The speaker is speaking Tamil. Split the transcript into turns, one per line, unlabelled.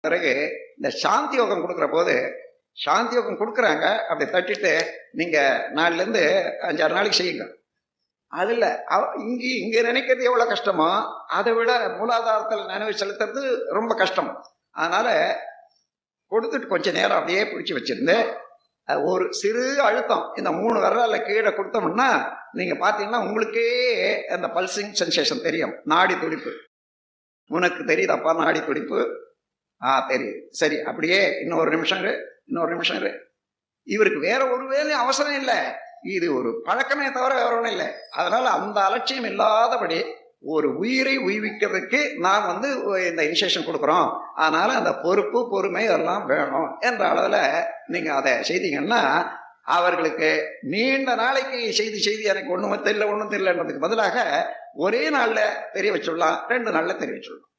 பிறகு இந்த சாந்தி யோகம் கொடுக்குற போது சாந்தி யோகம் கொடுக்குறாங்க, அப்படி தட்டிட்டு நீங்க 4லேருந்து 5-6 நாளைக்கு செய்யுங்க. அதுல இங்க நினைக்கிறது எவ்வளவு கஷ்டமோ அதை விட மூலாதாரத்தில் நினைவு செலுத்துறது ரொம்ப கஷ்டம். அதனால கொடுத்துட்டு கொஞ்ச நேரம் அப்படியே பிடிச்சி வச்சிருந்து ஒரு சிறு அழுத்தம் இந்த 3 விரலால கீழே கொடுத்தோம்னா நீங்க பாத்தீங்கன்னா உங்களுக்கே அந்த பல்சிங் சென்சேஷன் தெரியும். நாடி துடிப்பு உனக்கு தெரியுதாப்பா? நாடி துடிப்பு தெரியுது. சரி, அப்படியே இன்னொரு நிமிஷம் இரு. இவருக்கு வேற ஒரு வேலையும் அவசரம் இல்லை, இது ஒரு பழக்கமே தவிர வேற ஒன்றும் இல்லை. அதனால அந்த அலட்சியம் இல்லாதபடி ஒரு உயிரை உய்விக்கிறதுக்கு நாம் இந்த இனிஷியேஷன் கொடுக்குறோம். அதனால அந்த பொறுப்பு பொறுமை எல்லாம் வேணும் என்ற அளவில் நீங்க அதை செய்தீங்கன்னா அவர்களுக்கு நீண்ட நாளைக்கு செய்தி எனக்கு ஒன்றும் தெரியலன்றதுக்கு பதிலாக ஒரே நாள்ல தெரிய வச்சுடலாம், 2 நாள்ல தெரிய வச்சுடலாம்.